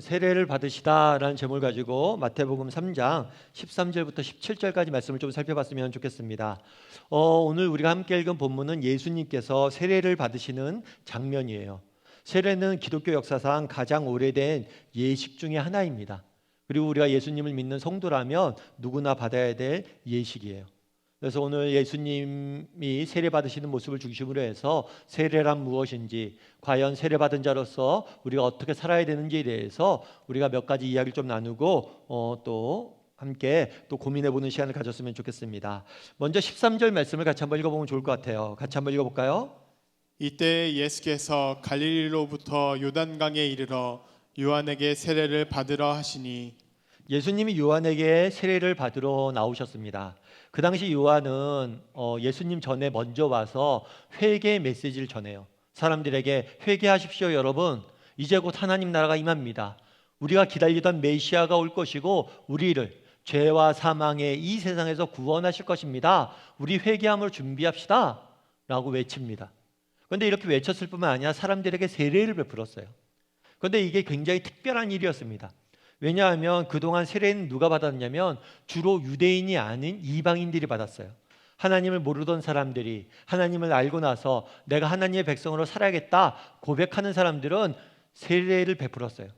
오늘은 세례를 받으시다라는 제목을 가지고 마태복음 3장 13절부터 17절까지 말씀을 좀 살펴봤으면 좋겠습니다. 오늘 우리가 함께 읽은 본문은 예수님께서 세례를 받으시는 장면이에요. 세례는 기독교 역사상 가장 오래된 예식 중에 하나입니다. 그리고 우리가 예수님을 믿는 성도라면 누구나 받아야 될 예식이에요. 그래서 오늘 예수님이 세례 받으시는 모습을 중심으로 해서 세례란 무엇인지, 과연 세례 받은 자로서 우리가 어떻게 살아야 되는지에 대해서 우리가 몇 가지 이야기를 좀 나누고 또 함께 또 고민해 보는 시간을 가졌으면 좋겠습니다. 먼저 13절 말씀을 같이 한번 읽어보면 좋을 것 같아요. 같이 한번 읽어볼까요? 이때 예수께서 갈릴리로부터 요단강에 이르러 요한에게 세례를 받으러 하시니 예수님이 요한에게 세례를 받으러 나오셨습니다. 그 당시 요한은 예수님 전에 먼저 와서 회개의 메시지를 전해요. 사람들에게 회개하십시오 여러분, 이제 곧 하나님 나라가 임합니다. 우리가 기다리던 메시아가 올 것이고 우리를 죄와 사망의 이 세상에서 구원하실 것입니다. 우리 회개함을 준비합시다 라고 외칩니다. 그런데 이렇게 외쳤을 뿐만 아니라 사람들에게 세례를 베풀었어요. 그런데 이게 굉장히 특별한 일이었습니다. 왜냐하면 그동안 세례는 누가 받았냐면 주로 유대인이 아닌 이방인들이 받았어요. 하나님을 모르던 사람들이 하나님을 알고 나서 내가 하나님의 백성으로 살아야겠다 고백하는 사람들은 세례를 베풀었어요.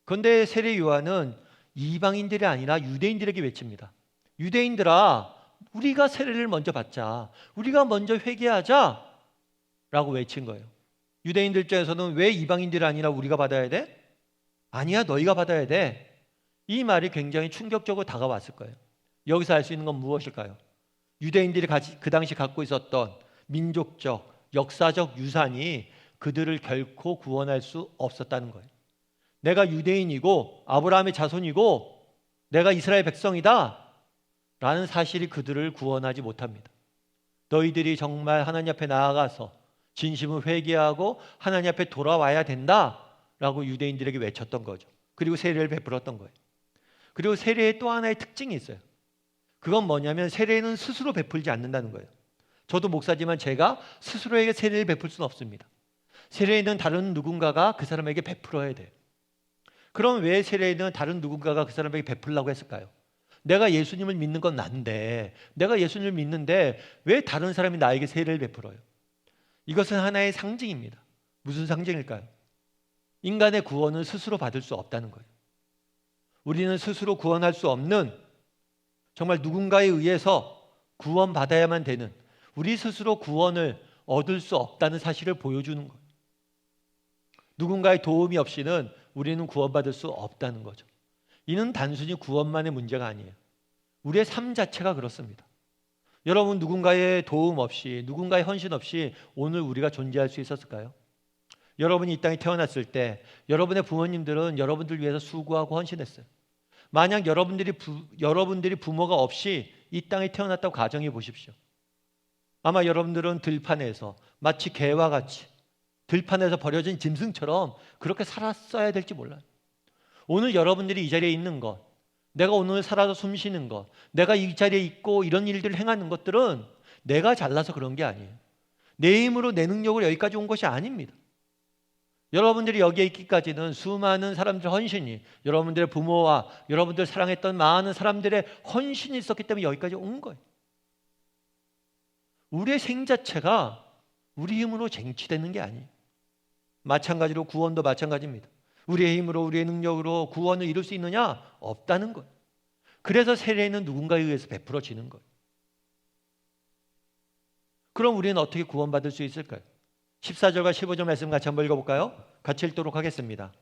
그런데 세례 요한은 이방인들이 아니라 유대인들에게 외칩니다. 유대인들아, 우리가 세례를 먼저 받자, 우리가 먼저 회개하자 라고 외친 거예요. 유대인들 중에서는 왜 이방인들이 아니라 우리가 받아야 돼? 아니야, 너희가 받아야 돼. 이 말이 굉장히 충격적으로 다가왔을 거예요. 여기서 알 수 있는 건 무엇일까요? 유대인들이 그 당시 갖고 있었던 민족적, 역사적 유산이 그들을 결코 구원할 수 없었다는 거예요. 내가 유대인이고 아브라함의 자손이고 내가 이스라엘 백성이다 라는 사실이 그들을 구원하지 못합니다. 너희들이 정말 하나님 앞에 나아가서 진심을 회개하고 하나님 앞에 돌아와야 된다 라고 유대인들에게 외쳤던 거죠. 그리고 세례를 베풀었던 거예요. 그리고 세례의 또 하나의 특징이 있어요. 그건 뭐냐면 세례는 스스로 베풀지 않는다는 거예요. 저도 목사지만 제가 스스로에게 세례를 베풀 수는 없습니다. 세례는 다른 누군가가 그 사람에게 베풀어야 돼요. 그럼 왜 세례는 다른 누군가가 그 사람에게 베풀려고 했을까요? 내가 예수님을 믿는 건 난데, 내가 예수님을 믿는데 왜 다른 사람이 나에게 세례를 베풀어요? 이것은 하나의 상징입니다. 무슨 상징일까요? 인간의 구원은 스스로 받을 수 없다는 거예요. 우리는 스스로 구원할 수 없는, 정말 누군가에 의해서 구원받아야만 되는, 우리 스스로 구원을 얻을 수 없다는 사실을 보여주는 거예요. 누군가의 도움이 없이는 우리는 구원받을 수 없다는 거죠. 이는 단순히 구원만의 문제가 아니에요. 우리의 삶 자체가 그렇습니다. 여러분, 누군가의 도움 없이, 누군가의 헌신 없이 오늘 우리가 존재할 수 있었을까요? 여러분이 이 땅에 태어났을 때 여러분의 부모님들은 여러분들 위해서 수고하고 헌신했어요. 만약 여러분들이 부모가 없이 이 땅에 태어났다고 가정해 보십시오. 아마 여러분들은 들판에서 마치 개와 같이 들판에서 버려진 짐승처럼 그렇게 살았어야 될지 몰라요. 오늘 여러분들이 이 자리에 있는 것, 내가 오늘 살아서 숨 쉬는 것, 내가 이 자리에 있고 이런 일들을 행하는 것들은 내가 잘나서 그런 게 아니에요. 내 힘으로 내 능력으로 여기까지 온 것이 아닙니다. 여러분들이 여기에 있기까지는 수많은 사람들의 헌신이, 여러분들의 부모와 여러분들 사랑했던 많은 사람들의 헌신이 있었기 때문에 여기까지 온 거예요. 우리의 생 자체가 우리 힘으로 쟁취되는 게 아니에요. 마찬가지로 구원도 마찬가지입니다. 우리의 힘으로 우리의 능력으로 구원을 이룰 수 있느냐? 없다는 거예요. 그래서 세례는 누군가에 의해서 베풀어지는 거예요. 그럼 우리는 어떻게 구원받을 수 있을까요? 14절과 15절 말씀 같이 한번 읽어볼까요? 같이 읽도록 하겠습니다.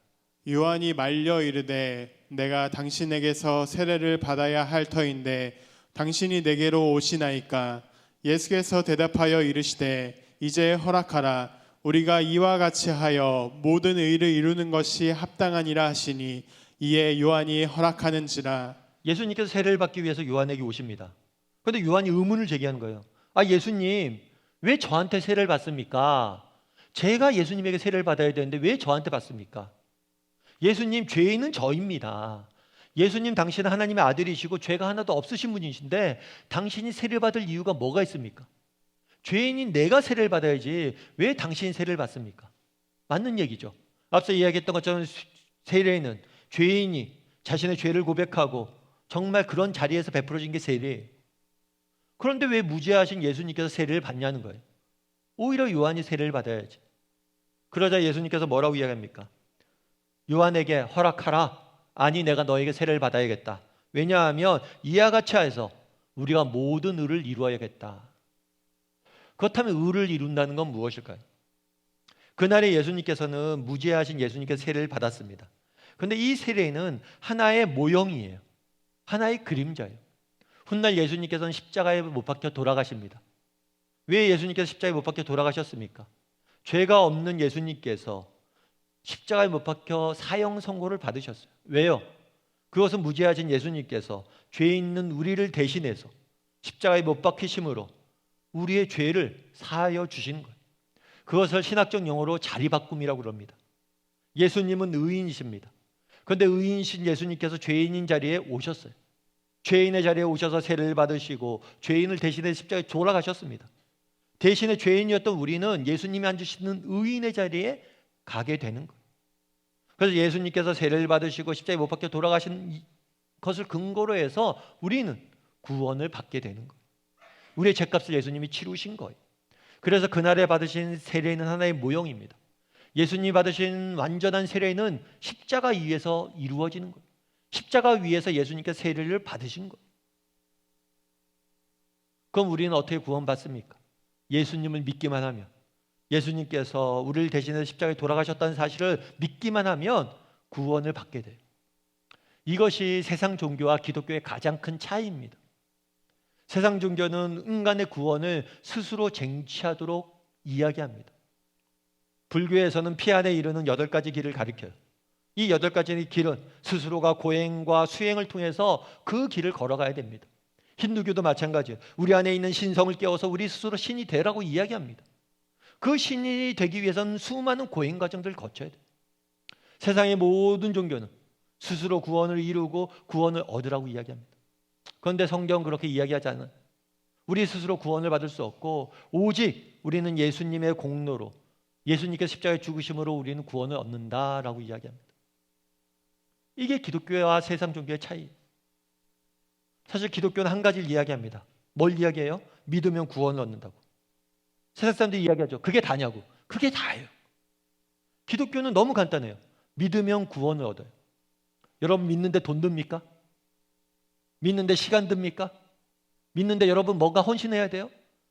요한이 말려 이르되 내가 당신에게서 세례를 받아야 할 터인데 당신이 내게로 오시나이까. 예수께서 대답하여 이르시되 이제 허락하라. 우리가 이와 같이 하여 모든 의를 이루는 것이 합당하니라 하시니 이에 요한이 허락하는지라. 예수님께서 세례를 받기 위해서 요한에게 오십니다. 그런데 요한이 의문을 제기하는 거예요. 예수님, 왜 저한테 세례를 받습니까? 제가 예수님에게 세례를 받아야 되는데 왜 저한테 받습니까? 예수님, 죄인은 저입니다. 예수님, 당신은 하나님의 아들이시고 죄가 하나도 없으신 분이신데 당신이 세례를 받을 이유가 뭐가 있습니까? 죄인인 내가 세례를 받아야지 왜 당신이 세례를 받습니까? 맞는 얘기죠. 앞서 이야기했던 것처럼 세례는 죄인이 자신의 죄를 고백하고 정말 그런 자리에서 베풀어진 게 세례예요. 그런데 왜 무죄하신 예수님께서 세례를 받냐는 거예요. 오히려 요한이 세례를 받아야지. 그러자 예수님께서 뭐라고 이야기합니까? 요한에게 허락하라. 아니, 내가 너에게 세례를 받아야겠다. 왜냐하면 이와 같이 해서 우리가 모든 의를 이루어야겠다. 그렇다면 의를 이룬다는 건 무엇일까요? 그날에 예수님께서는 무죄하신 예수님께서 세례를 받았습니다. 그런데 이 세례는 하나의 모형이에요. 하나의 그림자예요. 훗날 예수님께서는 십자가에 못 박혀 돌아가십니다. 왜 예수님께서 십자가에 못 박혀 돌아가셨습니까? 죄가 없는 예수님께서 십자가에 못 박혀 사형 선고를 받으셨어요. 왜요? 그것은 무죄하신 예수님께서 죄 있는 우리를 대신해서 십자가에 못 박히심으로 우리의 죄를 사하여 주시는 거예요. 그것을 신학적 용어로 자리바꿈이라고 그럽니다. 예수님은 의인이십니다. 그런데 의인이신 예수님께서 죄인인 자리에 오셨어요. 죄인의 자리에 오셔서 세례를 받으시고 죄인을 대신해 십자가에 돌아가셨습니다. 대신에 죄인이었던 우리는 예수님이 앉으시는 의인의 자리에 가게 되는 거예요. 그래서 예수님께서 세례를 받으시고 십자가에 못 박혀 돌아가신 것을 근거로 해서 우리는 구원을 받게 되는 거예요. 우리의 죄값을 예수님이 치루신 거예요. 그래서 그날에 받으신 세례는 하나의 모형입니다. 예수님이 받으신 완전한 세례는 십자가 위에서 이루어지는 거예요. 십자가 위에서 예수님께서 세례를 받으신 거예요. 그럼 우리는 어떻게 구원받습니까? 예수님을 믿기만 하면, 예수님께서 우리를 대신해서 십자가에 돌아가셨다는 사실을 믿기만 하면 구원을 받게 돼요. 이것이 세상 종교와 기독교의 가장 큰 차이입니다. 세상 종교는 인간의 구원을 스스로 쟁취하도록 이야기합니다. 불교에서는 피안에 이르는 8가지 길을 가르쳐요. 이 8가지 길은 스스로가 고행과 수행을 통해서 그 길을 걸어가야 됩니다. 힌두교도 마찬가지예요. 우리 안에 있는 신성을 깨워서 우리 스스로 신이 되라고 이야기합니다. 그 신이 되기 위해서는 수많은 고행 과정들을 거쳐야 돼요. 세상의 모든 종교는 스스로 구원을 이루고 구원을 얻으라고 이야기합니다. 그런데 성경은 그렇게 이야기하지 않아요. 우리 스스로 구원을 받을 수 없고 오직 우리는 예수님의 공로로, 예수님께서 십자가에 죽으심으로 우리는 구원을 얻는다라고 이야기합니다. 이게 기독교와 세상 종교의 차이. 사실 기독교는 한 가지를 이야기합니다. 뭘 이야기해요? 믿으면 구원을 얻는다고. 세상 사람들이 이야기하죠. 그게 다냐고. 그게 다예요. 기독교는 너무 간단해요. 믿으면 구원을 얻어요. 여러분 믿는데 돈 듭니까? 믿는데 시간 듭니까? 믿는데 여러분 뭔가 헌신해야 돼요?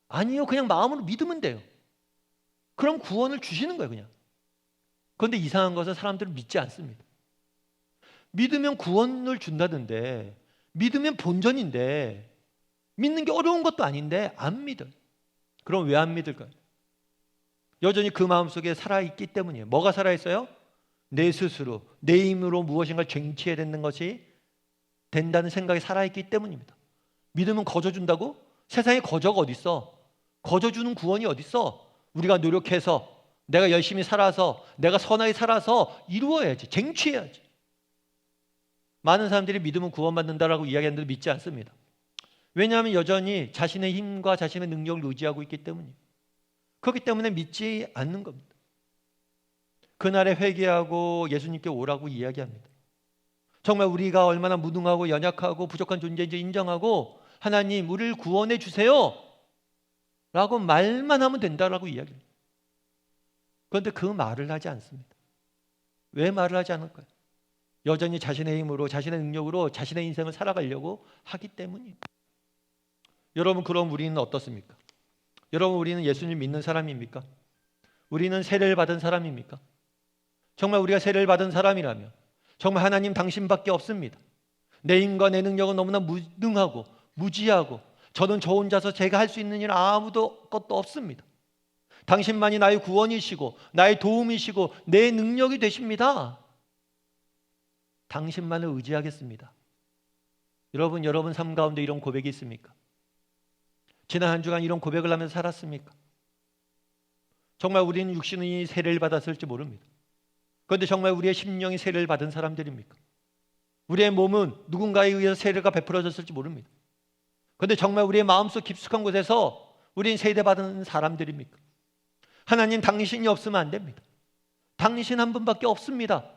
아니요. 그냥 마음으로 믿으면 돼요. 그럼 구원을 주시는 거예요, 그냥. 그런데 이상한 것은 사람들은 믿지 않습니다. 믿으면 구원을 준다던데, 믿으면 본전인데, 믿는 게 어려운 것도 아닌데 안 믿어요. 그럼 왜 안 믿을까요? 여전히 그 마음속에 살아있기 때문이에요. 뭐가 살아있어요? 내 스스로, 내 힘으로 무엇인가를 쟁취해야 되는 것이 된다는 생각이 살아있기 때문입니다. 믿으면 거저준다고? 세상에 거저가 어딨어? 거저주는 구원이 어딨어? 우리가 노력해서, 내가 열심히 살아서, 내가 선하게 살아서 이루어야지, 쟁취해야지. 많은 사람들이 믿으면 구원받는다라고 이야기하는데 믿지 않습니다. 왜냐하면 여전히 자신의 힘과 자신의 능력을 의지하고 있기 때문이에요. 그렇기 때문에 믿지 않는 겁니다. 그날에 회개하고 예수님께 오라고 이야기합니다. 정말 우리가 얼마나 무능하고 연약하고 부족한 존재인지 인정하고 하나님 우리를 구원해 주세요 라고 말만 하면 된다라고 이야기합니다. 그런데 그 말을 하지 않습니다. 왜 말을 하지 않을까요? 여전히 자신의 힘으로, 자신의 능력으로 자신의 인생을 살아가려고 하기 때문입니다. 여러분, 그럼 우리는 어떻습니까? 여러분, 우리는 예수님 믿는 사람입니까? 우리는 세례를 받은 사람입니까? 정말 우리가 세례를 받은 사람이라면 정말 하나님 당신밖에 없습니다. 내 힘과 내 능력은 너무나 무능하고 무지하고 저는 저 혼자서 제가 할 수 있는 일 아무도 것도 없습니다. 당신만이 나의 구원이시고 나의 도움이시고 내 능력이 되십니다. 당신만을 의지하겠습니다. 여러분 삶 가운데 이런 고백이 있습니까? 지난 한 주간 이런 고백을 하면서 살았습니까? 정말 우리는 육신이 세례를 받았을지 모릅니다. 그런데 정말 우리의 심령이 세례를 받은 사람들입니까? 우리의 몸은 누군가에 의해서 세례가 베풀어졌을지 모릅니다. 그런데 정말 우리의 마음속 깊숙한 곳에서 우리는 세례받은 사람들입니까? 하나님 당신이 없으면 안 됩니다. 당신 한 분밖에 없습니다.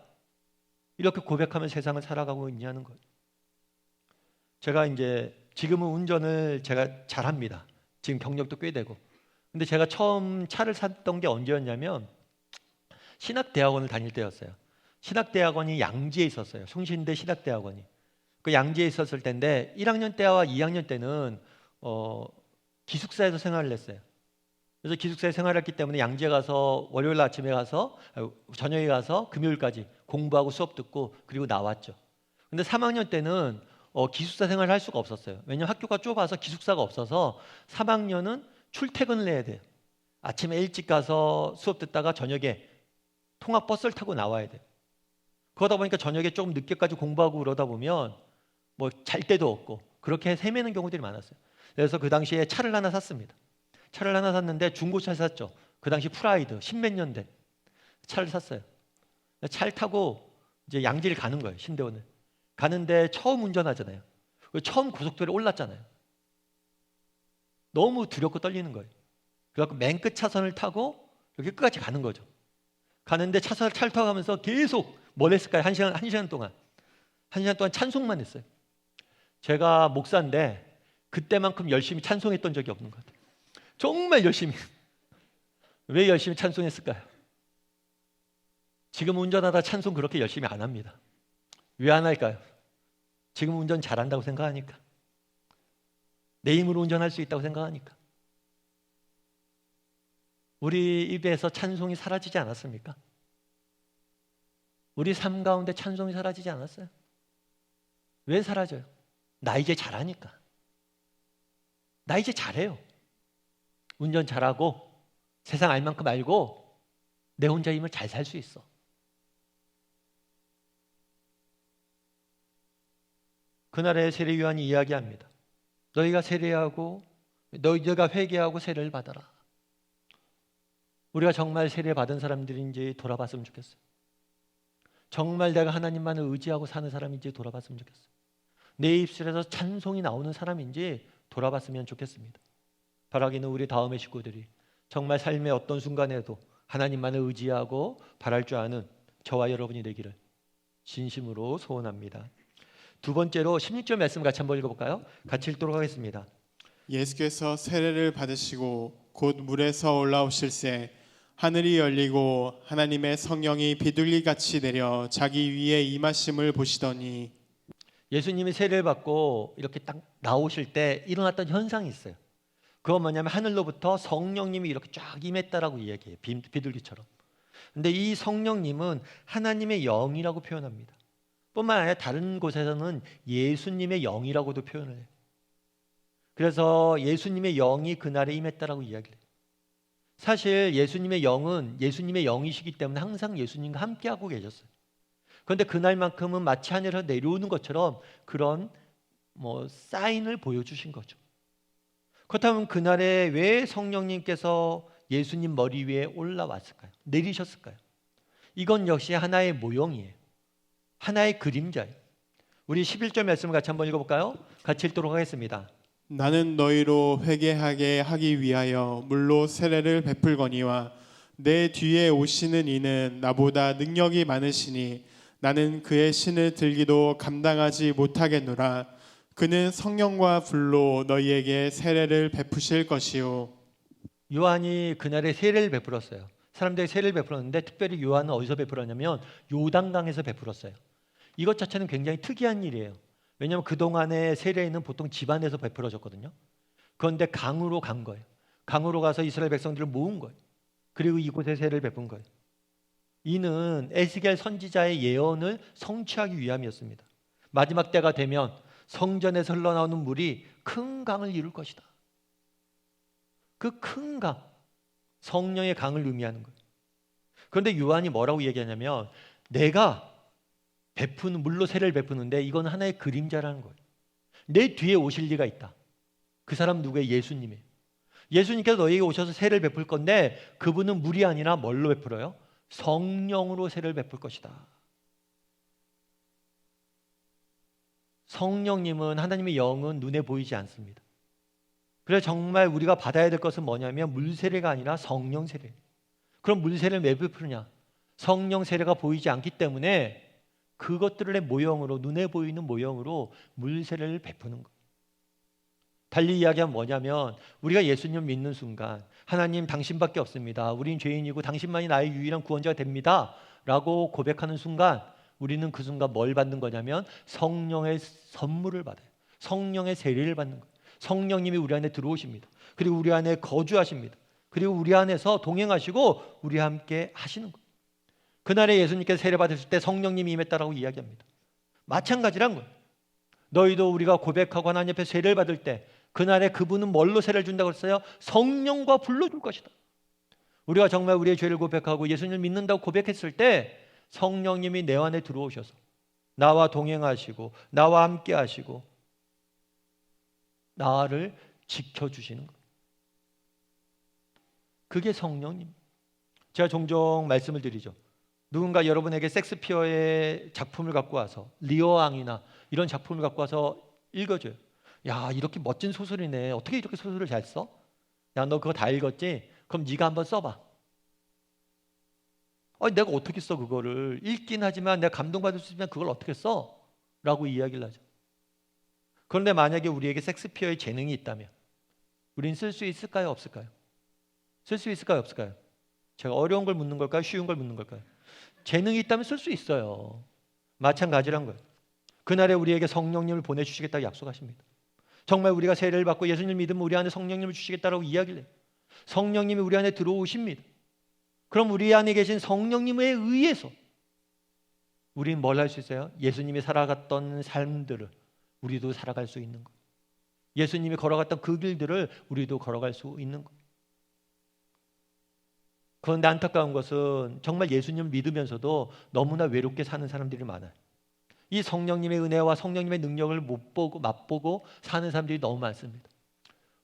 이렇게 고백하며 세상을 살아가고 있냐는 거예요. 제가 이제 지금은 운전을 제가 잘합니다. 지금 경력도 꽤 되고. 근데 제가 처음 차를 샀던 게 언제였냐면 신학대학원을 다닐 때였어요. 신학대학원이 양지에 있었어요. 송신대 신학대학원이. 그 양지에 있었을 때인데 1학년 때와 2학년 때는 기숙사에서 생활을 했어요. 그래서 기숙사에 생활했기 때문에 양지에 가서 월요일 아침에 가서 저녁에 가서 금요일까지 공부하고 수업 듣고 그리고 나왔죠. 근데 3학년 때는 기숙사 생활을 할 수가 없었어요. 왜냐하면 학교가 좁아서 기숙사가 없어서 3학년은 출퇴근을 해야 돼요. 아침에 일찍 가서 수업 듣다가 저녁에 통학버스를 타고 나와야 돼요. 그러다 보니까 저녁에 조금 늦게까지 공부하고 그러다 보면 뭐 잘 데도 없고 그렇게 헤매는 경우들이 많았어요. 그래서 그 당시에 차를 하나 샀습니다. 차를 하나 샀는데 중고차를 샀죠. 그 당시 프라이드 10몇 년 된 차를 샀어요. 차를 타고 이제 양지를 가는 거예요. 신대원을. 가는데 처음 운전하잖아요. 처음 고속도로에 올랐잖아요. 너무 두렵고 떨리는 거예요. 그래서 맨 끝 차선을 타고 여기 끝까지 가는 거죠. 가는데 차를 타고 가면서 계속 뭘 했을까요? 한 시간 동안. 한 시간 동안 찬송만 했어요. 제가 목사인데 그때만큼 열심히 찬송했던 적이 없는 것 같아요. 정말 열심히. 왜 열심히 찬송했을까요? 지금 운전하다 찬송 그렇게 열심히 안 합니다. 왜 안 할까요? 지금 운전 잘한다고 생각하니까. 내 힘으로 운전할 수 있다고 생각하니까. 우리 입에서 찬송이 사라지지 않았습니까? 우리 삶 가운데 찬송이 사라지지 않았어요? 왜 사라져요? 나 이제 잘하니까. 나 이제 잘해요. 운전 잘하고 세상 알 만큼 알고 내 혼자 힘을 잘 살 수 있어. 그날의 세례 요한이 이야기합니다. 너희가 세례하고 너희가 회개하고 세례를 받아라. 우리가 정말 세례 받은 사람들인지 돌아봤으면 좋겠어요. 정말 내가 하나님만을 의지하고 사는 사람인지 돌아봤으면 좋겠어요. 내 입술에서 찬송이 나오는 사람인지 돌아봤으면 좋겠습니다. 바라기는 우리 다음의 식구들이 정말 삶의 어떤 순간에도 하나님만을 의지하고 바랄 줄 아는 저와 여러분이 되기를 진심으로 소원합니다. 두 번째로 16절 말씀 같이 한번 읽어볼까요? 같이 읽도록 하겠습니다. 예수께서 세례를 받으시고 곧 물에서 올라오실새 하늘이 열리고 하나님의 성령이 비둘기같이 내려 자기 위에 임하심을 보시더니 예수님이 세례를 받고 이렇게 딱 나오실 때 일어났던 현상이 있어요. 그건 뭐냐면 하늘로부터 성령님이 이렇게 쫙 임했다라고 이야기해요. 비둘기처럼. 근데 이 성령님은 하나님의 영이라고 표현합니다. 뿐만 아니라 다른 곳에서는 예수님의 영이라고도 표현을 해요. 그래서 예수님의 영이 그날에 임했다라고 이야기를 해요. 사실 예수님의 영은 예수님의 영이시기 때문에 항상 예수님과 함께하고 계셨어요. 그런데 그날만큼은 마치 하늘에서 내려오는 것처럼 그런 사인을 보여주신 거죠. 그렇다면 그날에 왜 성령님께서 예수님 머리 위에 올라왔을까요? 내리셨을까요? 이건 역시 하나의 모형이에요. 하나의 그림자예요. 우리 11절 말씀을 같이 한번 읽어볼까요? 같이 읽도록 하겠습니다. 나는 너희로 회개하게 하기 위하여 물로 세례를 베풀거니와 내 뒤에 오시는 이는 나보다 능력이 많으시니 나는 그의 신을 들기도 감당하지 못하겠노라. 그는 성령과 불로 너희에게 세례를 베푸실 것이요. 요한이 그날에 세례를 베풀었어요. 사람들이 세례를 베풀었는데 특별히 요한은 어디서 베풀었냐면 요단강에서 베풀었어요. 이것 자체는 굉장히 특이한 일이에요. 왜냐하면 그동안의 세례는 보통 집안에서 베풀어졌거든요. 그런데 강으로 간 거예요. 강으로 가서 이스라엘 백성들을 모은 거예요. 그리고 이곳에 세례를 베푼 거예요. 이는 에스겔 선지자의 예언을 성취하기 위함이었습니다. 마지막 때가 되면 성전에서 흘러나오는 물이 큰 강을 이룰 것이다. 그 큰 강, 성령의 강을 의미하는 거예요. 그런데 요한이 뭐라고 얘기하냐면 내가 베푸는 물로 세례를 베푸는데 이건 하나의 그림자라는 거예요. 내 뒤에 오실 리가 있다. 그 사람 누구예요? 예수님이에요. 예수님께서 너희에게 오셔서 세례를 베풀 건데 그분은 물이 아니라 뭘로 베풀어요? 성령으로 세례를 베풀 것이다. 성령님은 하나님의 영은 눈에 보이지 않습니다. 그래서 정말 우리가 받아야 될 것은 뭐냐면 물세례가 아니라 성령 세례. 그럼 물세례를 왜 베푸느냐? 성령 세례가 보이지 않기 때문에 그것들의 모형으로, 눈에 보이는 모형으로 물세례를 베푸는 것. 달리 이야기하면 뭐냐면 우리가 예수님 믿는 순간 하나님 당신밖에 없습니다. 우린 죄인이고 당신만이 나의 유일한 구원자가 됩니다. 라고 고백하는 순간 우리는 그 순간 뭘 받는 거냐면 성령의 선물을 받아요. 성령의 세례를 받는 거예요. 성령님이 우리 안에 들어오십니다. 그리고 우리 안에 거주하십니다. 그리고 우리 안에서 동행하시고 우리와 함께 하시는 거예요. 그날에 예수님께서 세례 받으실 때 성령님이 임했다라고 이야기합니다. 마찬가지란 거예요. 너희도 우리가 고백하고 하나님 앞에 세례를 받을 때 그날에 그분은 뭘로 세례를 준다고 했어요? 성령과 불로 줄 것이다. 우리가 정말 우리의 죄를 고백하고 예수님을 믿는다고 고백했을 때 성령님이 내 안에 들어오셔서 나와 동행하시고 나와 함께 하시고 나를 지켜주시는 것. 그게 성령님. 제가 종종 말씀을 드리죠. 누군가 여러분에게 섹스피어의 작품을 갖고 와서 리어왕이나 이런 작품을 갖고 와서 읽어줘요. 야, 이렇게 멋진 소설이네. 어떻게 이렇게 소설을 잘 써? 야, 너 그거 다 읽었지? 그럼 네가 한번 써봐. 내가 어떻게 써 그거를? 읽긴 하지만 내가 감동받을 수 있으면 그걸 어떻게 써? 라고 이야기를 하죠. 그런데 만약에 우리에게 섹스피어의 재능이 있다면 우린 쓸 수 있을까요? 없을까요? 쓸 수 있을까요? 없을까요? 제가 어려운 걸 묻는 걸까요? 쉬운 걸 묻는 걸까요? 재능이 있다면 쓸 수 있어요. 마찬가지란 거예요. 그날에 우리에게 성령님을 보내주시겠다고 약속하십니다. 정말 우리가 세례를 받고 예수님을 믿으면 우리 안에 성령님을 주시겠다라고 이야기를 해요. 성령님이 우리 안에 들어오십니다. 그럼 우리 안에 계신 성령님에 의해서 우리는 뭘 할 수 있어요? 예수님이 살아갔던 삶들을 우리도 살아갈 수 있는 것. 예수님이 걸어갔던 그 길들을 우리도 걸어갈 수 있는 것. 그런데 안타까운 것은 정말 예수님을 믿으면서도 너무나 외롭게 사는 사람들이 많아요. 이 성령님의 은혜와 성령님의 능력을 못 보고 맛보고 사는 사람들이 너무 많습니다.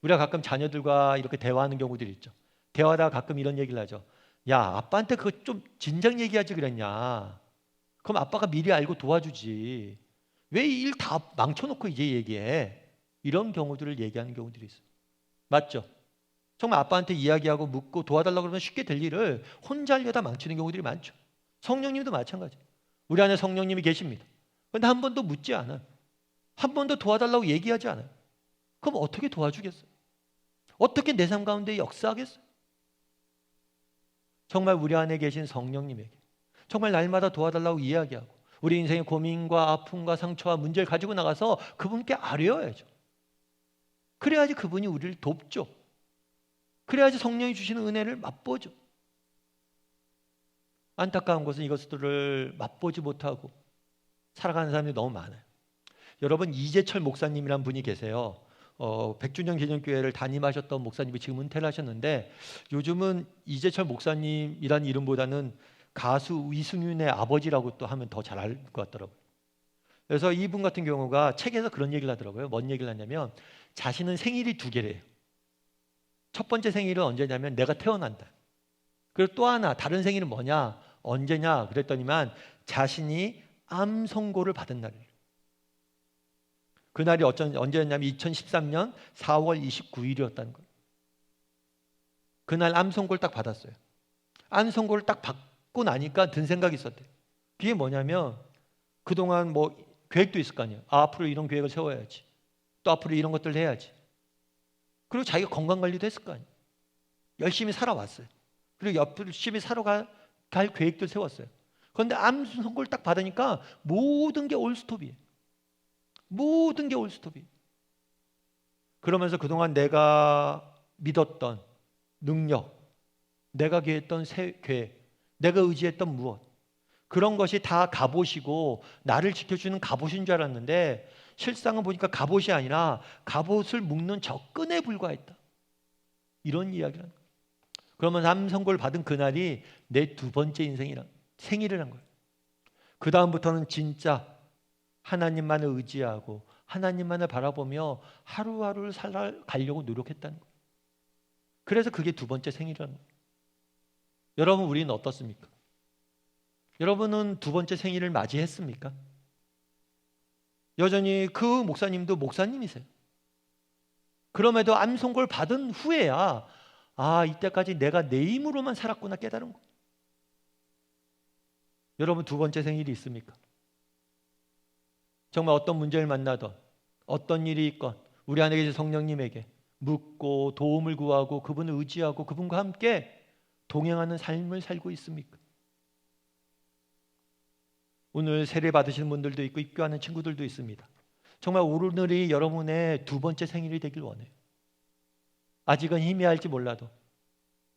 우리가 가끔 자녀들과 이렇게 대화하는 경우들이 있죠. 대화하다가 가끔 이런 얘기를 하죠. 야, 아빠한테 그거 좀 진작 얘기하지 그랬냐. 그럼 아빠가 미리 알고 도와주지. 왜 이 일 다 망쳐놓고 이제 얘기해. 이런 경우들을 얘기하는 경우들이 있어요. 맞죠? 정말 아빠한테 이야기하고 묻고 도와달라고 그러면 쉽게 될 일을 혼자 하려다 망치는 경우들이 많죠. 성령님도 마찬가지예요. 우리 안에 성령님이 계십니다. 그런데 한 번도 묻지 않아요. 한 번도 도와달라고 얘기하지 않아요. 그럼 어떻게 도와주겠어요? 어떻게 내 삶 가운데 역사하겠어요? 정말 우리 안에 계신 성령님에게 정말 날마다 도와달라고 이야기하고 우리 인생의 고민과 아픔과 상처와 문제를 가지고 나가서 그분께 아뢰어야죠. 그래야지 그분이 우리를 돕죠. 그래야지 성령이 주시는 은혜를 맛보죠. 안타까운 것은 이것들을 맛보지 못하고 살아가는 사람들이 너무 많아요. 여러분, 이재철 목사님이란 분이 계세요. 100주년 기념교회를 담임하셨던 목사님이 지금 은퇴를 하셨는데 요즘은 이재철 목사님이란 이름보다는 가수 이승윤의 아버지라고 또 하면 더 잘 알 것 같더라고요. 그래서 이분 같은 경우가 책에서 그런 얘기를 하더라고요. 뭔 얘기를 하냐면 자신은 생일이 2개래요. 첫 번째 생일은 언제냐면 내가 태어난다. 그리고 또 하나 다른 생일은 뭐냐? 언제냐? 그랬더니만 자신이 암 선고를 받은 날이에요. 그날이 언제였냐면 2013년 4월 29일이었다는 거예요. 그날 암 선고를 딱 받았어요. 암 선고를 딱 받고 나니까 든 생각이 있었대요. 그게 뭐냐면 그동안 뭐 계획도 있을 거 아니에요. 앞으로 이런 계획을 세워야지. 또 앞으로 이런 것들을 해야지. 그리고 자기가 건강관리도 했을 거 아니에요. 열심히 살아왔어요. 그리고 열심히 살아갈 계획도 세웠어요. 그런데 암 선고를 딱 받으니까 모든 게 올스톱이에요. 모든 게 올스톱이에요. 그러면서 그동안 내가 믿었던 능력, 내가 계획했던 계획, 내가 의지했던 무엇, 그런 것이 다 갑옷이고 나를 지켜주는 갑옷인 줄 알았는데 실상은 보니까 갑옷이 아니라 갑옷을 묶는 적끈에 불과했다. 이런 이야기를 하는 거예요. 그러면 암 선고를 받은 그날이 내 2번째 생일을 한 거예요. 그 다음부터는 진짜 하나님만을 의지하고 하나님만을 바라보며 하루하루를 살아가려고 노력했다는 거예요. 그래서 그게 2번째 생일이라는 거예요. 여러분, 우리는 어떻습니까? 여러분은 2번째 생일을 맞이했습니까? 여전히 그 목사님도 목사님이세요. 그럼에도 암 선고를 받은 후에야 이때까지 내가 내 힘으로만 살았구나 깨달은 거예요. 여러분, 2번째 생일이 있습니까? 정말 어떤 문제를 만나던 어떤 일이 있건 우리 안에 계신 성령님에게 묻고 도움을 구하고 그분을 의지하고 그분과 함께 동행하는 삶을 살고 있습니까? 오늘 세례 받으시는 분들도 있고 입교하는 친구들도 있습니다. 정말 오늘이 여러분의 두 번째 생일이 되길 원해요. 아직은 희미할지 몰라도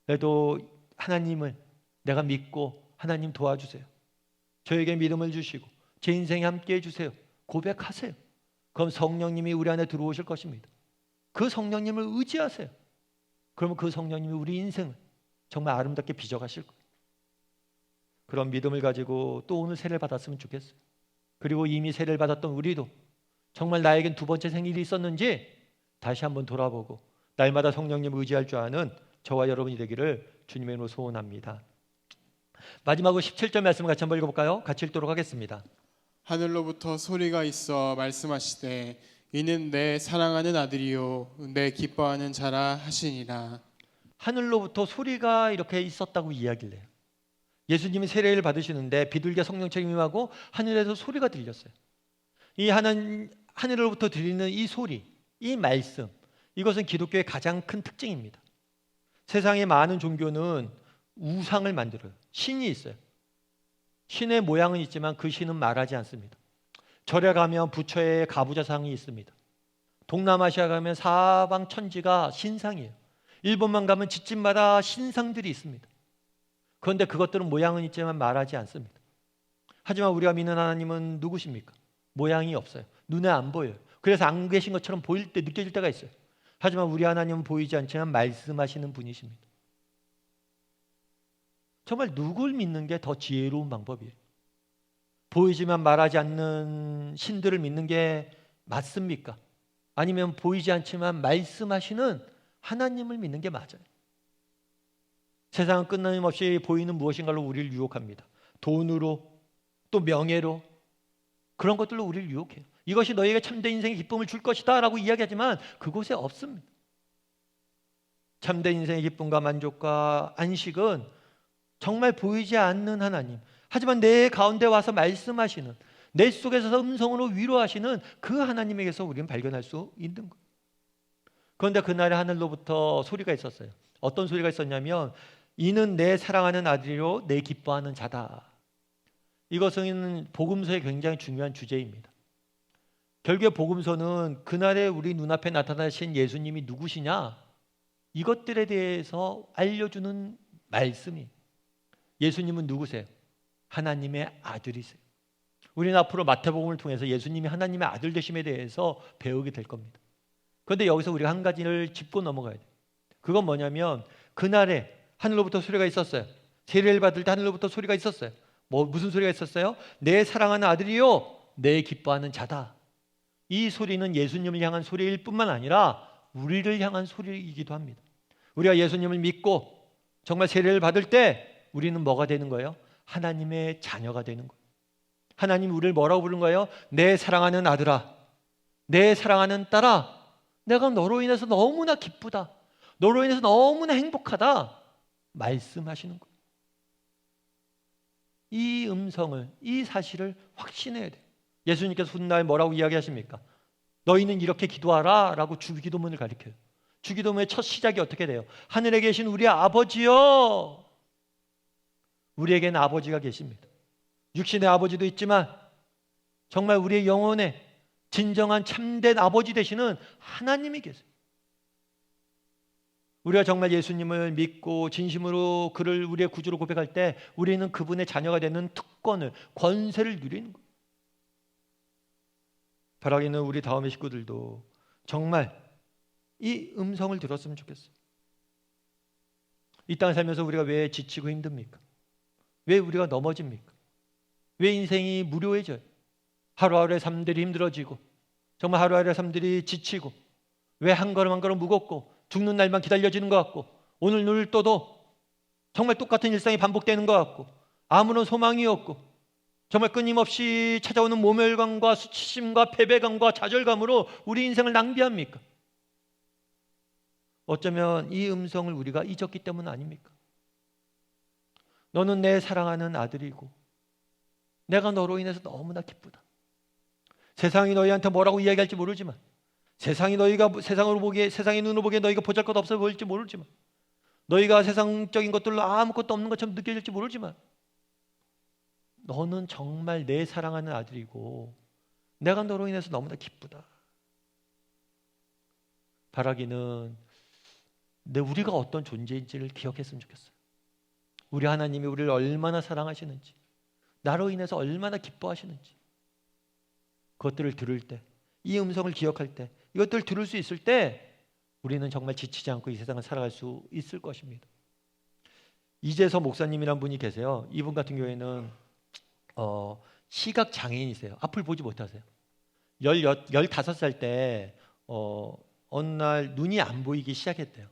그래도 하나님을 내가 믿고 하나님 도와주세요. 저에게 믿음을 주시고 제 인생에 함께 해주세요. 고백하세요. 그럼 성령님이 우리 안에 들어오실 것입니다. 그 성령님을 의지하세요. 그러면 그 성령님이 우리 인생을 정말 아름답게 빚어가실 거예요. 그런 믿음을 가지고 또 오늘 세례를 받았으면 좋겠어요. 그리고 이미 세례를 받았던 우리도 정말 나에겐 두 번째 생일이 있었는지 다시 한번 돌아보고 날마다 성령님을 의지할 줄 아는 저와 여러분이 되기를 주님의 이름으로 소원합니다. 마지막으로 17절 말씀 같이 한번 읽어볼까요? 같이 읽도록 하겠습니다. 하늘로부터 소리가 있어 말씀하시되 이는 내 사랑하는 아들이요 내 기뻐하는 자라 하시니라. 하늘로부터 소리가 이렇게 있었다고 이야기를 해요. 예수님이 세례를 받으시는데 비둘기가 성령처럼 임하고 하늘에서 소리가 들렸어요. 이 하늘로부터 들리는 이 소리, 이 말씀, 이것은 기독교의 가장 큰 특징입니다. 세상의 많은 종교는 우상을 만들어요. 신이 있어요. 신의 모양은 있지만 그 신은 말하지 않습니다. 절에 가면 부처의 가부좌상이 있습니다. 동남아시아 가면 사방 천지가 신상이에요. 일본만 가면 집집마다 신상들이 있습니다. 그런데 그것들은 모양은 있지만 말하지 않습니다. 하지만 우리가 믿는 하나님은 누구십니까? 모양이 없어요. 눈에 안 보여요. 그래서 안 계신 것처럼 보일 때 느껴질 때가 있어요. 하지만 우리 하나님은 보이지 않지만 말씀하시는 분이십니다. 정말 누굴 믿는 게 더 지혜로운 방법이에요. 보이지만 말하지 않는 신들을 믿는 게 맞습니까? 아니면 보이지 않지만 말씀하시는 하나님을 믿는 게 맞아요. 세상은 끊임없이 보이는 무엇인가로 우리를 유혹합니다. 돈으로, 또 명예로, 그런 것들로 우리를 유혹해요. 이것이 너희에게 참된 인생의 기쁨을 줄 것이다 라고 이야기하지만 그곳에 없습니다. 참된 인생의 기쁨과 만족과 안식은 정말 보이지 않는 하나님, 하지만 내 가운데 와서 말씀하시는, 내 속에서 음성으로 위로하시는 그 하나님에게서 우리는 발견할 수 있는 거예요. 그런데 그날에 하늘로부터 소리가 있었어요. 어떤 소리가 있었냐면 이는 내 사랑하는 아들이요 내 기뻐하는 자다. 이것은 복음서의 굉장히 중요한 주제입니다. 결국에 복음서는 그날에 우리 눈앞에 나타나신 예수님이 누구시냐, 이것들에 대해서 알려주는 말씀이. 예수님은 누구세요? 하나님의 아들이세요. 우리는 앞으로 마태복음을 통해서 예수님이 하나님의 아들 되심에 대해서 배우게 될 겁니다. 그런데 여기서 우리가 한 가지를 짚고 넘어가야 돼요. 그건 뭐냐면 그날에 하늘로부터 소리가 있었어요. 세례를 받을 때 하늘로부터 소리가 있었어요. 무슨 소리가 있었어요? 내 사랑하는 아들이요 내 기뻐하는 자다. 이 소리는 예수님을 향한 소리일 뿐만 아니라 우리를 향한 소리이기도 합니다. 우리가 예수님을 믿고 정말 세례를 받을 때 우리는 뭐가 되는 거예요? 하나님의 자녀가 되는 거예요. 하나님이 우리를 뭐라고 부르는 거예요? 내 사랑하는 아들아, 내 사랑하는 딸아, 내가 너로 인해서 너무나 기쁘다, 너로 인해서 너무나 행복하다 말씀하시는 거예요. 이 음성을, 이 사실을 확신해야 돼요. 예수님께서 훗날 뭐라고 이야기하십니까? 너희는 이렇게 기도하라 라고 주기도문을 가르쳐요. 주기도문의 첫 시작이 어떻게 돼요? 하늘에 계신 우리 아버지여. 우리에게는 아버지가 계십니다. 육신의 아버지도 있지만 정말 우리의 영혼에 진정한 참된 아버지 되시는 하나님이 계세요. 우리가 정말 예수님을 믿고 진심으로 그를 우리의 구주로 고백할 때 우리는 그분의 자녀가 되는 특권을, 권세를 누리는 거예요. 바라기는 우리 다음의 식구들도 정말 이 음성을 들었으면 좋겠어요. 이 땅을 살면서 우리가 왜 지치고 힘듭니까? 왜 우리가 넘어집니까? 왜 인생이 무료해져요? 하루하루의 삶들이 힘들어지고 정말 하루하루의 삶들이 지치고 왜 한 걸음 한 걸음 무겁고 죽는 날만 기다려지는 것 같고 오늘 눈을 떠도 정말 똑같은 일상이 반복되는 것 같고 아무런 소망이 없고 정말 끊임없이 찾아오는 모멸감과 수치심과 패배감과 좌절감으로 우리 인생을 낭비합니까? 어쩌면 이 음성을 우리가 잊었기 때문 아닙니까? 너는 내 사랑하는 아들이고 내가 너로 인해서 너무나 기쁘다. 세상이 너희한테 뭐라고 이야기할지 모르지만, 세상이 너희가 세상의 눈으로 보기에 너희가 보잘것없어 보일지 모르지만, 너희가 세상적인 것들로 아무것도 없는 것처럼 느껴질지 모르지만, 너는 정말 내 사랑하는 아들이고 내가 너로 인해서 너무나 기쁘다. 바라기는 우리가 어떤 존재인지를 기억했으면 좋겠어요. 우리 하나님이 우리를 얼마나 사랑하시는지, 나로 인해서 얼마나 기뻐하시는지, 그것들을 들을 때, 이 음성을 기억할 때, 이것들을 들을 수 있을 때 우리는 정말 지치지 않고 이 세상을 살아갈 수 있을 것입니다. 이재서 목사님이란 분이 계세요. 이분 같은 경우에는 시각 장애인이세요. 앞을 보지 못하세요. 15살 때 어느 날 눈이 안 보이기 시작했대요.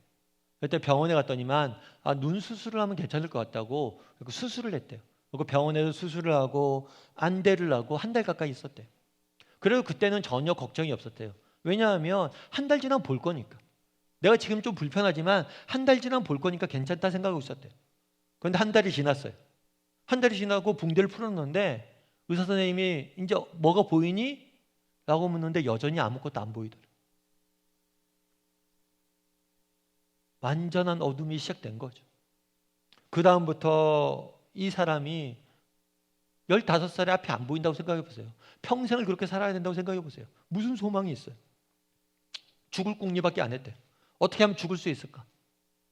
그때 병원에 갔더니만 눈 수술을 하면 괜찮을 것 같다고 수술을 했대요. 그리고 병원에서 수술을 하고 안대를 하고 한 달 가까이 있었대요. 그래도 그때는 전혀 걱정이 없었대요. 왜냐하면 한 달 지나면 볼 거니까. 내가 지금 좀 불편하지만 한 달 지나면 볼 거니까 괜찮다 생각하고 있었대요. 그런데 한 달이 지났어요. 한 달이 지나고 붕대를 풀었는데 의사 선생님이 이제 뭐가 보이니? 라고 묻는데 여전히 아무것도 안 보이더래요. 완전한 어둠이 시작된 거죠. 그 다음부터 이 사람이 15살에 앞이 안 보인다고 생각해 보세요. 평생을 그렇게 살아야 된다고 생각해 보세요. 무슨 소망이 있어요? 죽을 궁리밖에 안 했대요. 어떻게 하면 죽을 수 있을까?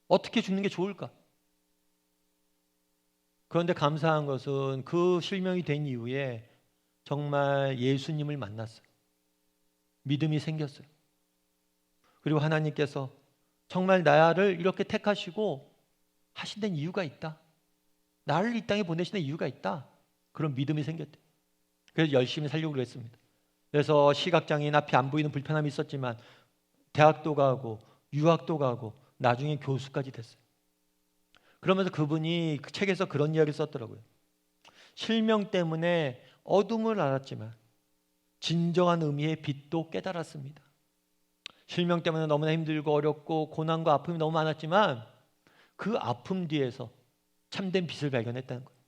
어떻게 죽는 게 좋을까? 그런데 감사한 것은 그 실명이 된 이후에 정말 예수님을 만났어요. 믿음이 생겼어요. 그리고 하나님께서 정말 나를 이렇게 택하시고 하신 데는 이유가 있다. 나를 이 땅에 보내신 데 이유가 있다. 그런 믿음이 생겼대요. 그래서 열심히 살려고 했습니다. 그래서 시각장애인 앞이 안 보이는 불편함이 있었지만 대학도 가고 유학도 가고 나중에 교수까지 됐어요. 그러면서 그분이 그 책에서 그런 이야기를 썼더라고요. 실명 때문에 어둠을 알았지만 진정한 의미의 빛도 깨달았습니다. 실명 때문에 너무나 힘들고 어렵고 고난과 아픔이 너무 많았지만 그 아픔 뒤에서 참된 빛을 발견했다는 거예요.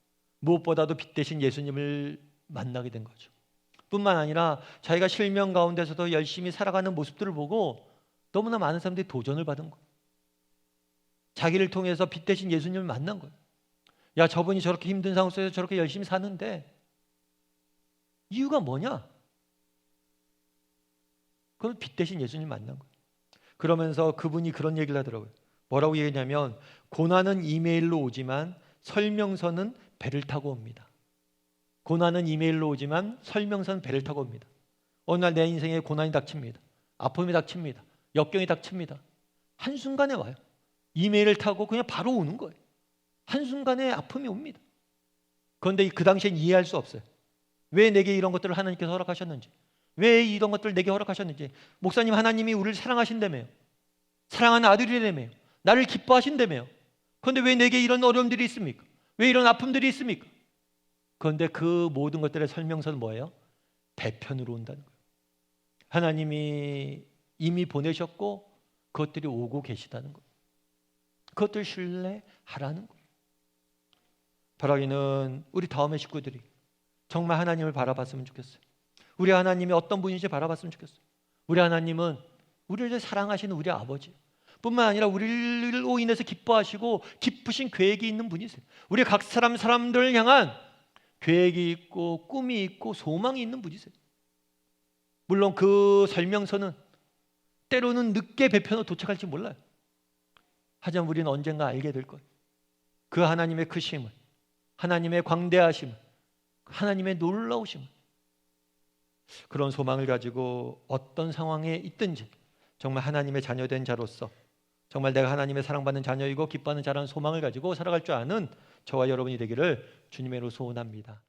무엇보다도 빛 대신 예수님을 만나게 된 거죠. 뿐만 아니라 자기가 실명 가운데서도 열심히 살아가는 모습들을 보고 너무나 많은 사람들이 도전을 받은 거예요. 자기를 통해서 빛 대신 예수님을 만난 거예요. 야, 저분이 저렇게 힘든 상황 속에서 저렇게 열심히 사는데 이유가 뭐냐? 그럼 빛 대신 예수님을 만난 거예요. 그러면서 그분이 그런 얘기를 하더라고요. 뭐라고 얘기했냐면 고난은 이메일로 오지만 설명서는 배를 타고 옵니다. 고난은 이메일로 오지만 설명서는 배를 타고 옵니다. 어느 날 내 인생에 고난이 닥칩니다. 아픔이 닥칩니다. 역경이 닥칩니다. 한순간에 와요. 이메일을 타고 그냥 바로 오는 거예요. 한순간에 아픔이 옵니다. 그런데 그 당시엔 이해할 수 없어요. 왜 내게 이런 것들을 하나님께서 허락하셨는지, 왜 이런 것들을 내게 허락하셨는지. 목사님, 하나님이 우리를 사랑하신다며요. 사랑하는 아들이라며요. 나를 기뻐하신다며요. 그런데 왜 내게 이런 어려움들이 있습니까? 왜 이런 아픔들이 있습니까? 그런데 그 모든 것들의 설명서는 뭐예요? 배편으로 온다는 거예요. 하나님이 이미 보내셨고 그것들이 오고 계시다는 거예요. 그것들 신뢰하라는 거예요. 바라기는 우리 다음의 식구들이 정말 하나님을 바라봤으면 좋겠어요. 우리 하나님이 어떤 분인지 바라봤으면 좋겠어요. 우리 하나님은 우리를 사랑하시는 우리 아버지 뿐만 아니라 우리로 인해서 기뻐하시고 기쁘신 계획이 있는 분이세요. 우리 각 사람들을 향한 계획이 있고 꿈이 있고 소망이 있는 분이세요. 물론 그 설명서는 때로는 늦게 배편으로 도착할지 몰라요. 하지만 우리는 언젠가 알게 될 거예요. 그 하나님의 크심을, 하나님의 광대하심을, 하나님의 놀라우심을. 그런 소망을 가지고 어떤 상황에 있든지 정말 하나님의 자녀된 자로서 정말 내가 하나님의 사랑받는 자녀이고 기뻐하는 자라는 소망을 가지고 살아갈 줄 아는 저와 여러분이 되기를 주님의 이름으로 소원합니다.